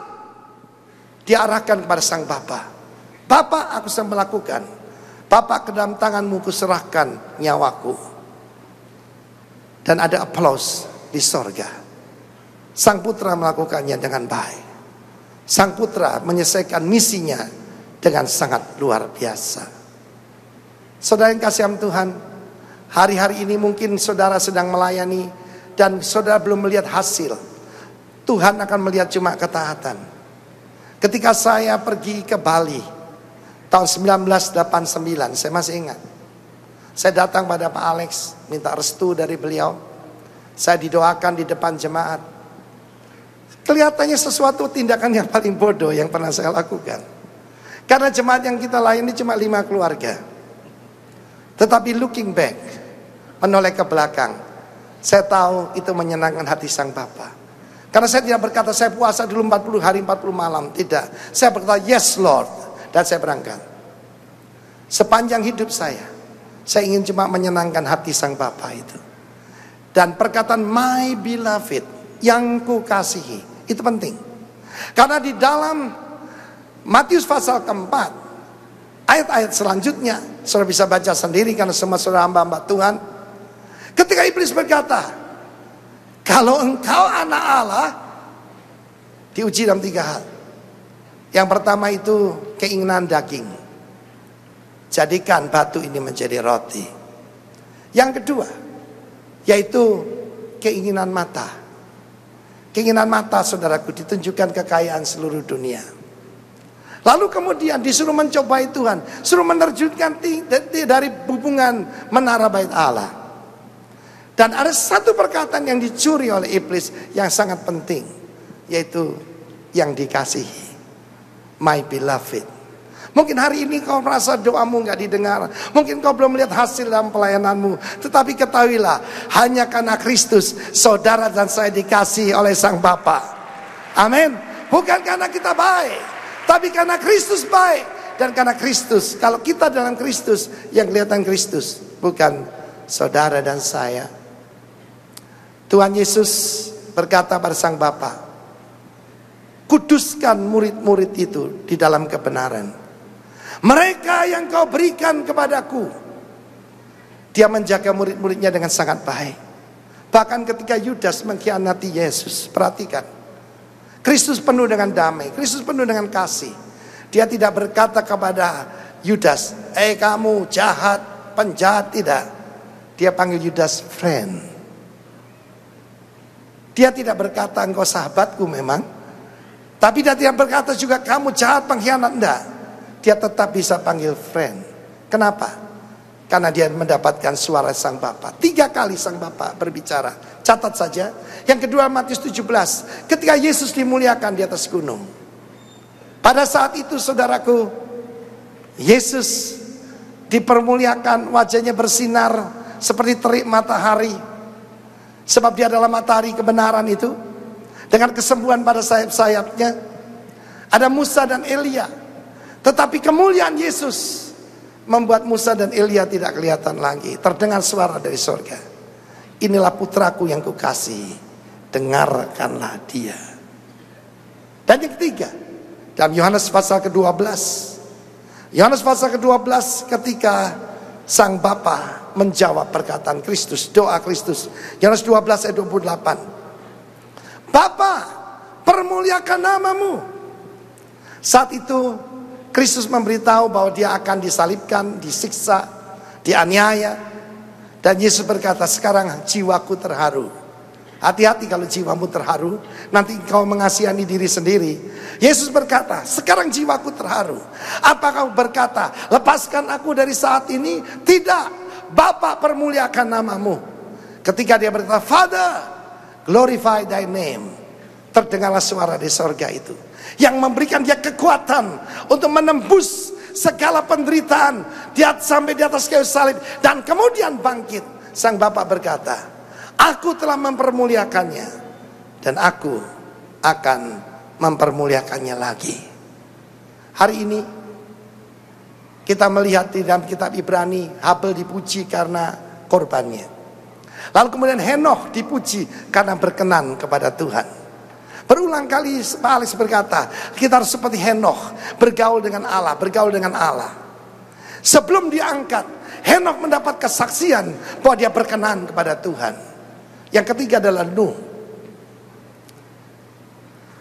diarahkan kepada sang Bapa. Bapa, aku sedang melakukan. Bapa, ke dalam tanganmu kuserahkan nyawaku. Dan ada aplaus di sorga. Sang putra melakukannya dengan baik. Sang putra menyelesaikan misinya dengan sangat luar biasa. Saudara yang kasihan Tuhan, hari-hari ini mungkin saudara sedang melayani dan saudara belum melihat hasil. Tuhan akan melihat cuma ketaatan. Ketika saya pergi ke Bali tahun 1989, saya masih ingat. Saya datang pada Pak Alex, minta restu dari beliau. Saya didoakan di depan jemaat. Kelihatannya sesuatu tindakan yang paling bodoh yang pernah saya lakukan. Karena jemaat yang kita layani cuma 5 keluarga. Tetapi looking back, menoleh ke belakang, saya tahu itu menyenangkan hati sang Bapa. Karena saya tidak berkata saya puasa dulu 40 hari 40 malam, tidak. Saya berkata yes Lord, dan saya berangkat. Sepanjang hidup saya ingin cuma menyenangkan hati sang Bapa itu. Dan perkataan my beloved, yang kukasihi, itu penting. Karena di dalam Matius pasal keempat, ayat-ayat selanjutnya, saudara bisa baca sendiri karena semua saudara hamba-hamba Tuhan. Ketika iblis berkata, kalau engkau anak Allah, diuji dalam 3 hal. Yang pertama itu keinginan daging. jadikan batu ini menjadi roti. Yang kedua, yaitu keinginan mata. Keinginan mata, saudaraku, ditunjukkan kekayaan seluruh dunia. Lalu kemudian disuruh mencobai Tuhan, suruh menerjunkan dari hubungan menara bait Allah. Dan ada satu perkataan yang dicuri oleh iblis yang sangat penting, yaitu yang dikasihi, my beloved. Mungkin hari ini kau merasa doamu gak didengar, mungkin kau belum melihat hasil dalam pelayananmu, tetapi ketahuilah, hanya karena Kristus saudara dan saya dikasihi oleh Sang Bapa. Amin. Bukan karena kita baik, tapi karena Kristus baik. Dan karena Kristus, kalau kita dalam Kristus, yang kelihatan Kristus, bukan saudara dan saya. Tuhan Yesus berkata pada Sang Bapa, kuduskan murid-murid itu di dalam kebenaran. Mereka yang kau berikan kepadaku. Dia menjaga murid-muridnya dengan sangat baik. Bahkan ketika Yudas mengkhianati Yesus, perhatikan, Kristus penuh dengan damai, Kristus penuh dengan kasih. Dia tidak berkata kepada Yudas, kamu jahat, penjahat, tidak. Dia panggil Yudas friend. Dia tidak berkata engkau sahabatku memang, tapi dia tidak berkata juga kamu jahat, pengkhianat, enggak. Dia tetap bisa panggil friend. Kenapa? Karena dia mendapatkan suara Sang Bapa. 3 kali Sang Bapa berbicara. Catat saja. Yang kedua, Matius 17. Ketika Yesus dimuliakan di atas gunung. Pada saat itu, saudaraku, Yesus dipermuliakan, wajahnya bersinar seperti terik matahari. Sebab dia adalah matahari kebenaran itu. Dengan kesembuhan pada sayap-sayapnya. Ada Musa dan Elia. Tetapi kemuliaan Yesus membuat Musa dan Elia tidak kelihatan lagi. Terdengar suara dari surga. Inilah putraku yang kukasihi, dengarkanlah dia. Dan yang ketiga, dalam Yohanes pasal ke-12. Yohanes pasal ke-12 ketika Sang Bapa menjawab perkataan Kristus, doa Kristus. Yohanes 12 ayat 28. Bapa, permuliakan namamu. Saat itu Kristus memberitahu bahwa dia akan disalibkan, disiksa, dianiaya. Dan Yesus berkata, sekarang jiwaku terharu. Hati-hati kalau jiwamu terharu, nanti kau mengasihani diri sendiri. Yesus berkata, sekarang jiwaku terharu. Apa kau berkata, lepaskan aku dari saat ini? Tidak, Bapa permuliakan namamu. Ketika dia berkata, Father, glorify thy name. Terdengarlah suara di sorga itu, yang memberikan dia kekuatan untuk menembus segala penderitaan dia sampai di atas kayu salib dan kemudian bangkit. Sang Bapa berkata, aku telah mempermuliakannya dan aku akan mempermuliakannya lagi. Hari ini kita melihat di dalam kitab Ibrani, Habel dipuji karena korbannya. Lalu kemudian Henokh dipuji karena berkenan kepada Tuhan. Berulang kali Pak Alex berkata, kita harus seperti Henokh, bergaul dengan Allah, bergaul dengan Allah. Sebelum diangkat, Henokh mendapat kesaksian bahwa dia berkenan kepada Tuhan. Yang ketiga adalah Nuh.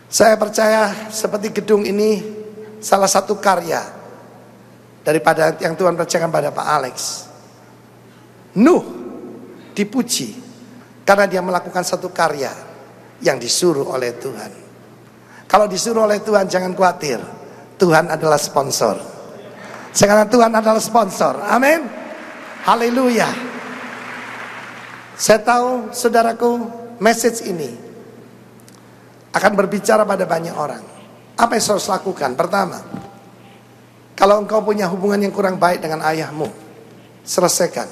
Saya percaya seperti gedung ini salah satu karya daripada yang Tuhan percayakan pada Pak Alex. Nuh dipuji karena dia melakukan satu karya yang disuruh oleh Tuhan. Kalau disuruh oleh Tuhan jangan khawatir, Tuhan adalah sponsor. Sekarang Tuhan adalah sponsor. Amin. Haleluya. Saya tahu saudaraku, message ini akan berbicara pada banyak orang. Apa yang harus lakukan? Pertama, kalau engkau punya hubungan yang kurang baik dengan ayahmu, selesaikan.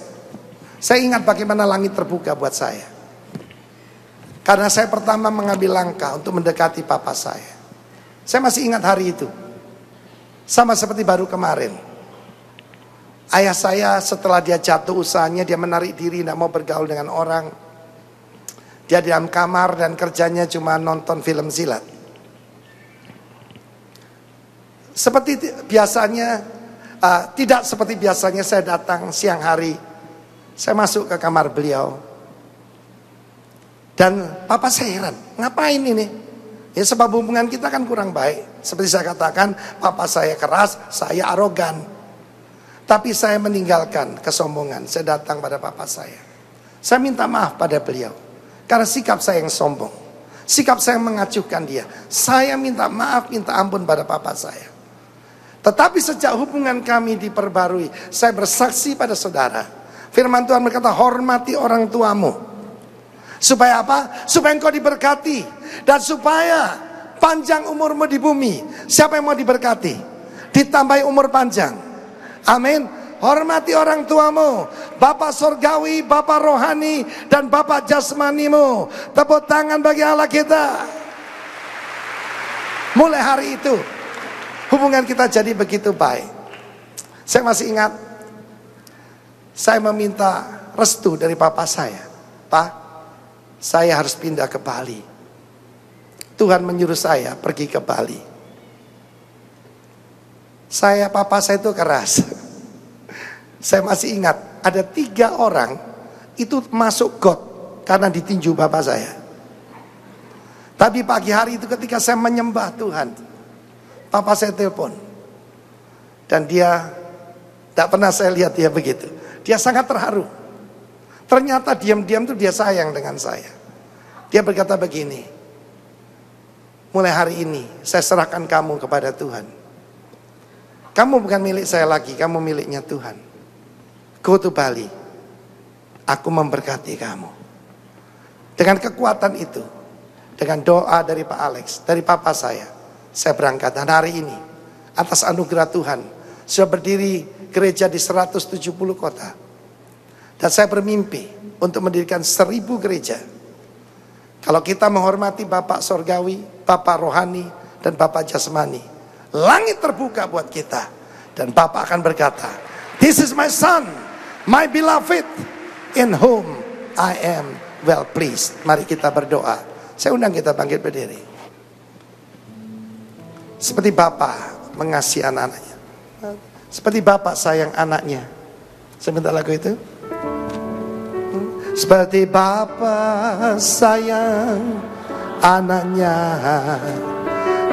Saya ingat bagaimana langit terbuka buat saya. Karena saya pertama mengambil langkah untuk mendekati papa saya. Saya masih ingat hari itu. Sama seperti baru kemarin. Ayah saya setelah dia jatuh usahanya, dia menarik diri, tidak mau bergaul dengan orang. Dia di dalam kamar dan kerjanya cuma nonton film silat. Seperti biasanya, tidak seperti biasanya saya datang siang hari. Saya masuk ke kamar beliau. Dan papa saya heran, ngapain ini? Ya sebab hubungan kita kan kurang baik. Seperti saya katakan, papa saya keras, saya arogan. Tapi saya meninggalkan kesombongan. Saya datang pada papa saya. Saya minta maaf pada beliau. Karena sikap saya yang sombong. Sikap saya mengacuhkan dia. Saya minta maaf, minta ampun pada papa saya. Tetapi sejak hubungan kami diperbarui, saya bersaksi pada saudara. Firman Tuhan berkata, hormati orang tuamu. Supaya apa? Supaya engkau diberkati. Dan supaya panjang umurmu di bumi. Siapa yang mau diberkati? Ditambahi umur panjang. Amin. Hormati orang tuamu, Bapak surgawi, Bapak rohani, dan Bapak jasmanimu. Tepuk tangan bagi Allah kita. Mulai hari itu hubungan kita jadi begitu baik. Saya masih ingat, saya meminta restu dari papa saya. Pak, saya harus pindah ke Bali. Tuhan menyuruh saya pergi ke Bali. Papa saya itu keras. Saya masih ingat, ada 3 orang itu masuk got karena ditinju bapak saya. Tapi pagi hari itu ketika saya menyembah Tuhan, papa saya telepon. Dan dia, tak pernah saya lihat dia begitu. Dia sangat terharu. Ternyata diam-diam itu dia sayang dengan saya. Dia berkata begini, mulai hari ini saya serahkan kamu kepada Tuhan. Kamu bukan milik saya lagi, kamu miliknya Tuhan. Go to Bali. Aku memberkati kamu. Dengan kekuatan itu, dengan doa dari Pak Alex, dari papa saya berangkat. Dan hari ini, atas anugerah Tuhan, sudah berdiri gereja di 170 kota. Dan saya bermimpi untuk mendirikan 1000 gereja. Kalau kita menghormati Bapak Sorgawi, Bapak Rohani, dan Bapak Jasmani, langit terbuka buat kita. Dan Bapak akan berkata, this is my son, my beloved, in whom I am well pleased. Mari kita berdoa. Saya undang kita bangkit berdiri. Seperti Bapak mengasihi anak-anaknya, seperti Bapak sayang anaknya. Saya minta lagu itu. Seperti Bapak sayang anaknya,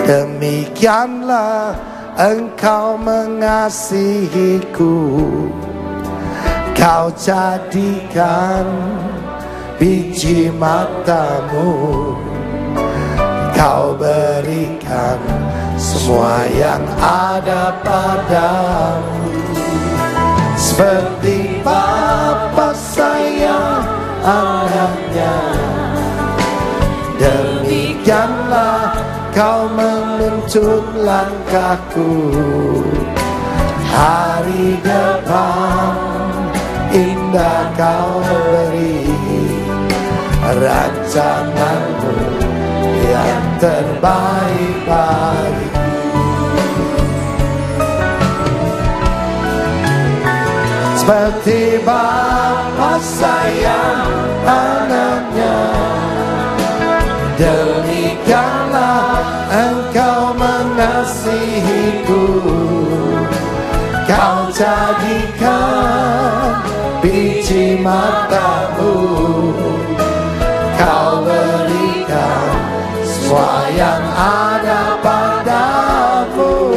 demikianlah Engkau mengasihiku. Kau jadikan biji matamu, Kau berikan semua yang ada padamu. Seperti Bapa sayang anaknya, demikianlah Kau menuntun langkahku. Hari depan indah Kau beri, rancanganmu yang terbaik bagiku. Seperti Bapa sayang anaknya, demikianlah Engkau mengasihiku. Kau jadikan biji matamu, Kau berikan semua yang ada padamu.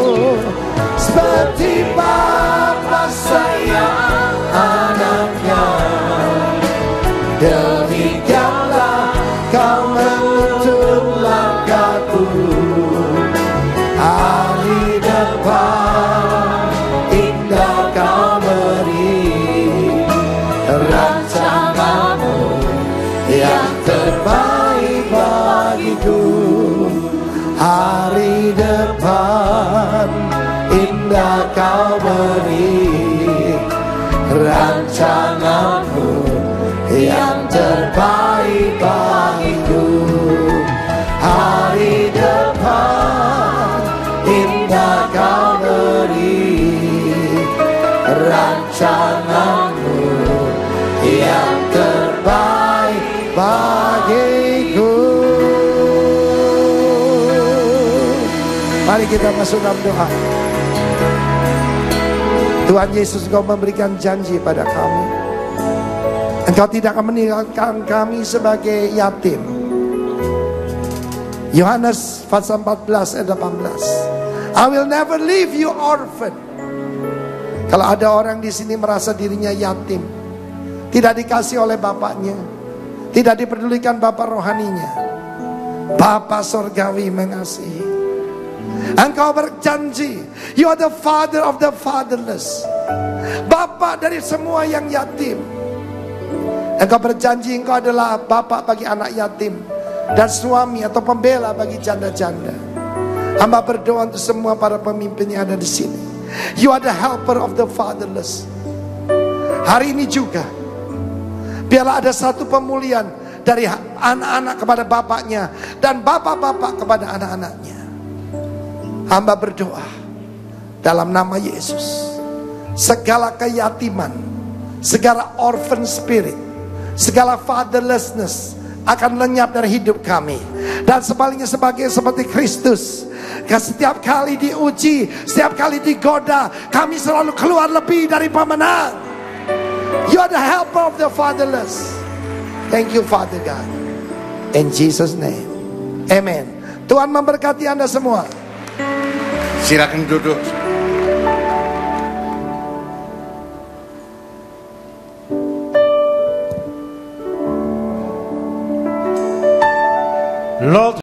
Seperti Bapa sayang anaknya, demikianlah Kau menuntun langkahku. Hari depan indah Kau beri, rancanganmu yang terbaik bagiku. Hari depan indah Kau beri, rancanganmu yang terbaik bagiku. Hari depan indah Kau beri, rancanganmu yang terbaik bagiku. Mari kita masuk dalam doa. Tuhan Yesus, Engkau memberikan janji pada kami, Engkau tidak akan meninggalkan kami sebagai yatim. Yohanes pasal 14 ayat 18. I will never leave you orphan. Kalau ada orang di sini merasa dirinya yatim, tidak dikasih oleh bapaknya, tidak dipedulikan bapak rohaninya, Bapa Sorgawi mengasihi. Engkau berjanji, you are the father of the fatherless, Bapa dari semua yang yatim. Engkau berjanji engkau adalah bapak bagi anak yatim dan suami atau pembela bagi janda-janda. Hamba berdoa untuk semua para pemimpin yang ada di sini. You are the helper of the fatherless. Hari ini juga, biarlah ada satu pemulihan dari anak-anak kepada bapaknya dan bapak-bapak kepada anak-anaknya. Hamba berdoa dalam nama Yesus, segala keyatiman, segala orphan spirit, segala fatherlessness akan lenyap dari hidup kami. Dan sebaliknya seperti Kristus, setiap kali diuji, setiap kali digoda, kami selalu keluar lebih dari pemenang. You are the helper of the fatherless. Thank you Father God, in Jesus name, amen. Tuhan memberkati Anda semua. Silakan duduk. Lord